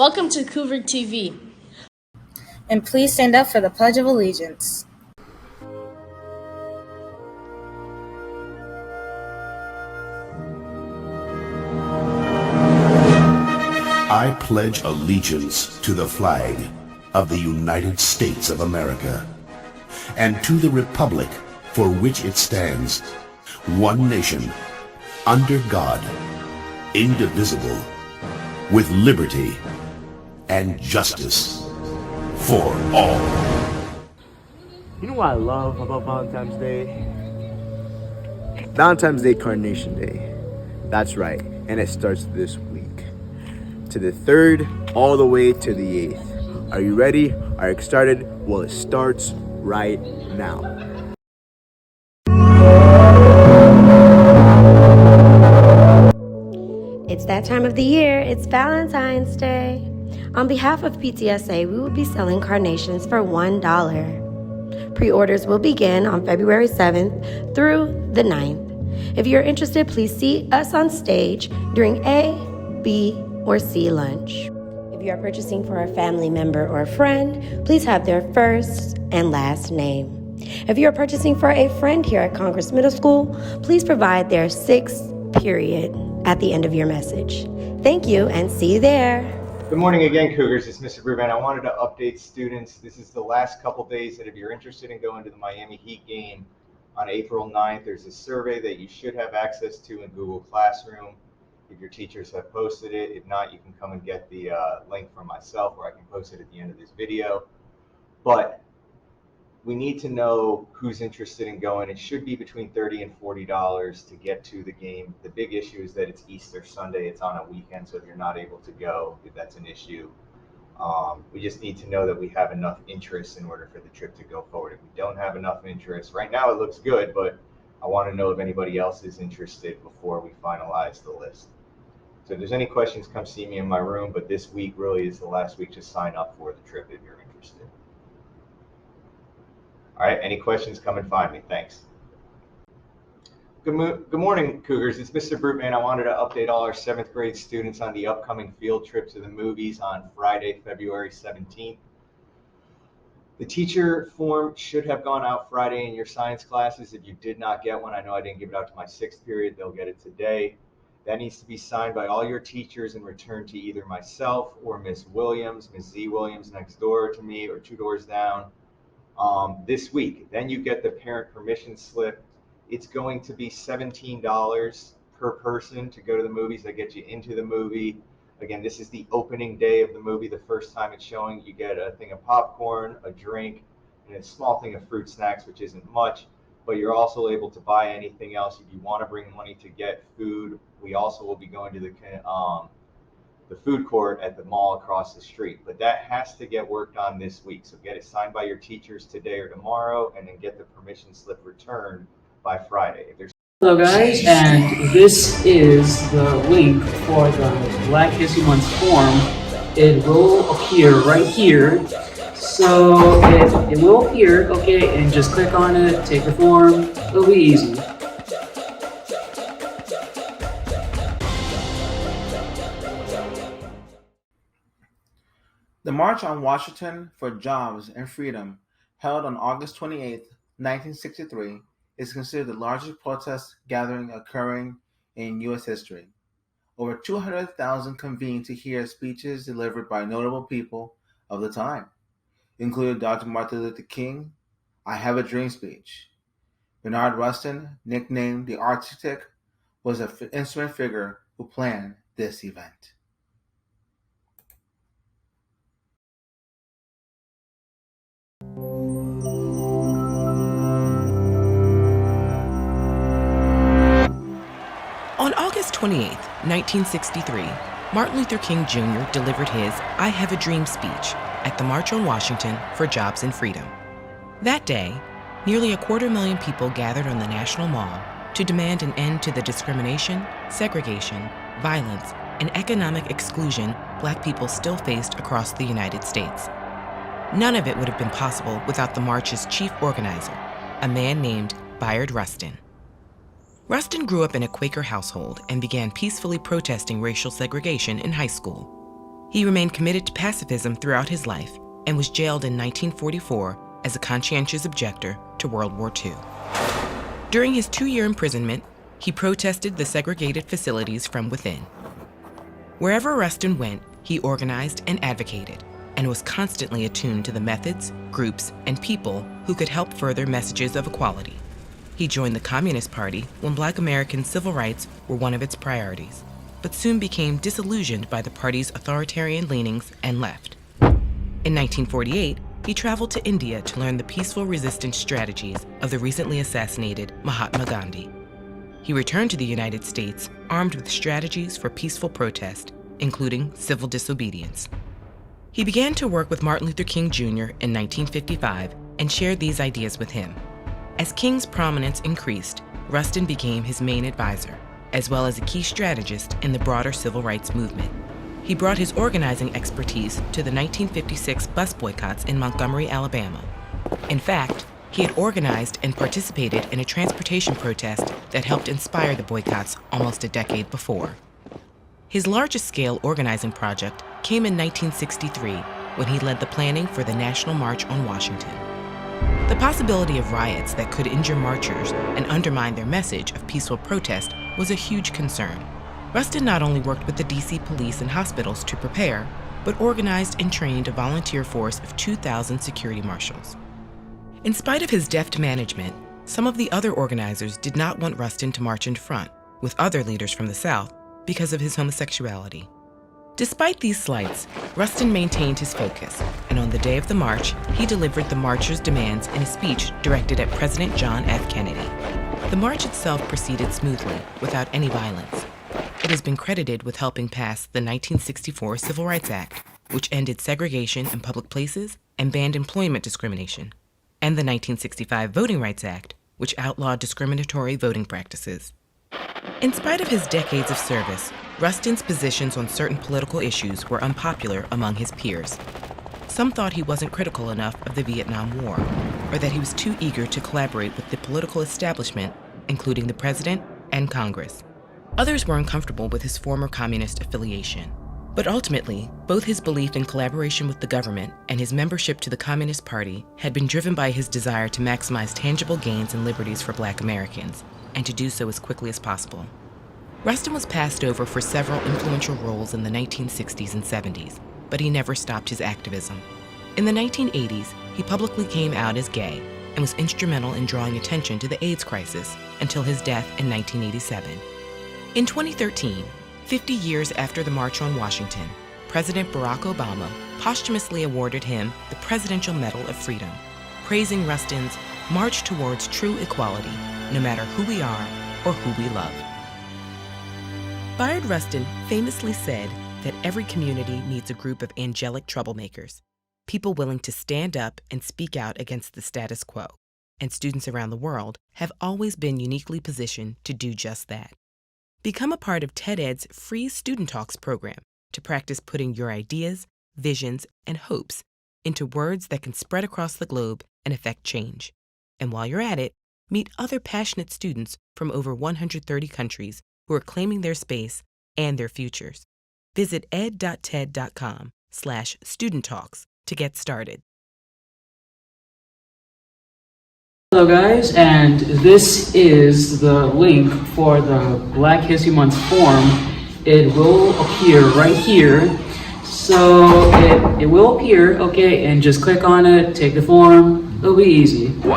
Welcome to Cougar TV. And please stand up for the Pledge of Allegiance. I pledge allegiance to the flag of the United States of America and to the republic for which it stands, one nation, under God, indivisible, with liberty and justice for all. You know what I love about Valentine's Day? Valentine's Day, Carnation Day. That's right, and it starts this week. To the 3rd, all the way to the 8th. Are you ready? Are you excited? Well, it starts right now. It's that time of the year. It's Valentine's Day. On behalf of PTSA, we will be selling carnations for $1. Pre-orders will begin on February 7th through the 9th. If you're interested, please see us on stage during A, B, or C lunch. If you are purchasing for a family member or a friend, please have their first and last name. If you are purchasing for a friend here at Congress Middle School, please provide their 6th period at the end of your message. Thank you and see you there. Good morning again, Cougars. It's Mr. Bruvan. I wanted to update students. This is the last couple days that if you're interested in going to the Miami Heat game on April 9th, there's a survey that you should have access to in Google Classroom. If your teachers have posted it. If not, you can come and get the link from myself, or I can post it at the end of this video. But we need to know who's interested in going. It should be between $30 and $40 to get to the game. The big issue is that it's Easter Sunday. It's on a weekend, so if you're not able to go, if that's an issue, we just need to know that we have enough interest in order for the trip to go forward. If we don't have enough interest, right now it looks good, but I want to know if anybody else is interested before we finalize the list. So if there's any questions, come see me in my room, but this week really is the last week to sign up for the trip if you're interested. All right, any questions, come and find me. Thanks. Good morning, Cougars. It's Mr. Bruteman. I wanted to update all our 7th grade students on the upcoming field trip to the movies on Friday, February 17th. The teacher form should have gone out Friday in your science classes. If you did not get one, I know I didn't give it out to my 6th period. They'll get it today. That needs to be signed by all your teachers and returned to either myself or Miss Williams, Miss Z Williams next door to me or 2 doors down this week. Then you get the parent permission slip. It's going to be $17 per person to go to the movies. That gets you into the movie. Again, this is the opening day of the movie. The first time it's showing, you get a thing of popcorn, a drink, and a small thing of fruit snacks, which isn't much. But you're also able to buy anything else if you want to bring money to get food. We also will be going to the food court at the mall across the street. But that has to get worked on this week. So get it signed by your teachers today or tomorrow, and then get the permission slip returned by Friday. Hello guys, and this is the link for the Black History Month form. It will appear right here. So it will appear, okay, and just click on it, take the form, it'll be easy. The March on Washington for Jobs and Freedom, held on August 28, 1963, is considered the largest protest gathering occurring in U.S. history. Over 200,000 convened to hear speeches delivered by notable people of the time, including Dr. Martin Luther King, I Have a Dream speech. Bernard Rustin, nicknamed the Architect, was an instrument figure who planned this event. On August 28, 1963, Martin Luther King Jr. delivered his I Have a Dream speech at the March on Washington for Jobs and Freedom. That day, nearly 250,000 people gathered on the National Mall to demand an end to the discrimination, segregation, violence, and economic exclusion Black people still faced across the United States. None of it would have been possible without the march's chief organizer, a man named Bayard Rustin. Rustin grew up in a Quaker household and began peacefully protesting racial segregation in high school. He remained committed to pacifism throughout his life and was jailed in 1944 as a conscientious objector to World War II. During his 2-year imprisonment, he protested the segregated facilities from within. Wherever Rustin went, he organized and advocated, and was constantly attuned to the methods, groups, and people who could help further messages of equality. He joined the Communist Party when Black American civil rights were one of its priorities, but soon became disillusioned by the party's authoritarian leanings and left. In 1948, he traveled to India to learn the peaceful resistance strategies of the recently assassinated Mahatma Gandhi. He returned to the United States armed with strategies for peaceful protest, including civil disobedience. He began to work with Martin Luther King Jr. in 1955 and shared these ideas with him. As King's prominence increased, Rustin became his main advisor, as well as a key strategist in the broader civil rights movement. He brought his organizing expertise to the 1956 bus boycotts in Montgomery, Alabama. In fact, he had organized and participated in a transportation protest that helped inspire the boycotts almost a decade before. His largest-scale organizing project came in 1963 when he led the planning for the National March on Washington. The possibility of riots that could injure marchers and undermine their message of peaceful protest was a huge concern. Rustin not only worked with the DC police and hospitals to prepare, but organized and trained a volunteer force of 2,000 security marshals. In spite of his deft management, some of the other organizers did not want Rustin to march in front with other leaders from the South because of his homosexuality. Despite these slights, Rustin maintained his focus, and on the day of the march, he delivered the marchers' demands in a speech directed at President John F. Kennedy. The march itself proceeded smoothly, without any violence. It has been credited with helping pass the 1964 Civil Rights Act, which ended segregation in public places and banned employment discrimination, and the 1965 Voting Rights Act, which outlawed discriminatory voting practices. In spite of his decades of service, Rustin's positions on certain political issues were unpopular among his peers. Some thought he wasn't critical enough of the Vietnam War, or that he was too eager to collaborate with the political establishment, including the president and Congress. Others were uncomfortable with his former communist affiliation. But ultimately, both his belief in collaboration with the government and his membership to the Communist Party had been driven by his desire to maximize tangible gains and liberties for Black Americans, and to do so as quickly as possible. Rustin was passed over for several influential roles in the 1960s and 70s, but he never stopped his activism. In the 1980s, he publicly came out as gay and was instrumental in drawing attention to the AIDS crisis until his death in 1987. In 2013, 50 years after the March on Washington, President Barack Obama posthumously awarded him the Presidential Medal of Freedom, praising Rustin's march towards true equality, no matter who we are or who we love. Bayard Rustin famously said that every community needs a group of angelic troublemakers, people willing to stand up and speak out against the status quo, and students around the world have always been uniquely positioned to do just that. Become a part of TED-Ed's free Student Talks program to practice putting your ideas, visions, and hopes into words that can spread across the globe and affect change. And while you're at it, meet other passionate students from over 130 countries who are claiming their space and their futures. Visit ed.ted.com/studenttalks to get started. Hello guys, and this is the link for the Black History Month form. It will appear right here. So it will appear, okay, and just click on it, take the form, it'll be easy. So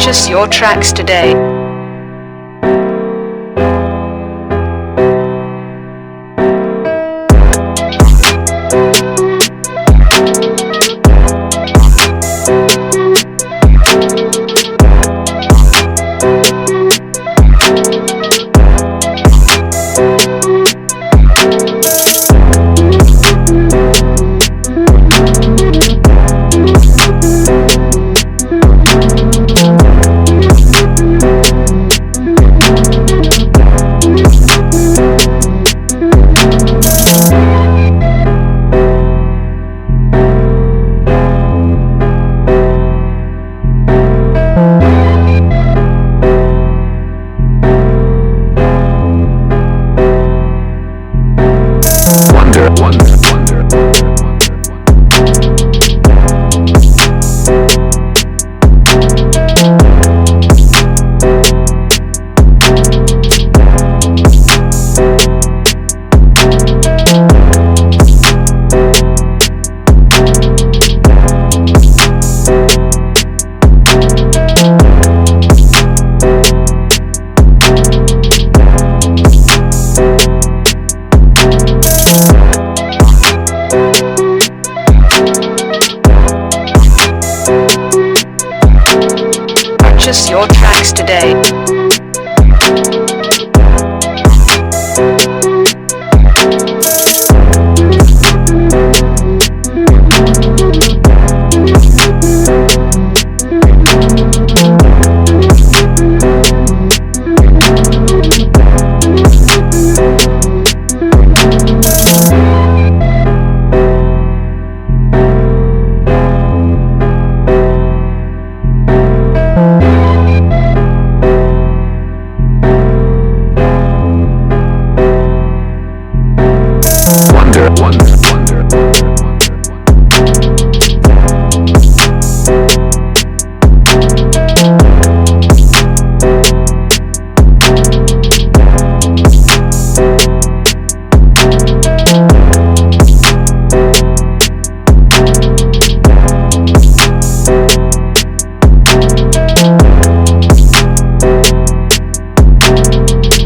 Purchase your tracks today.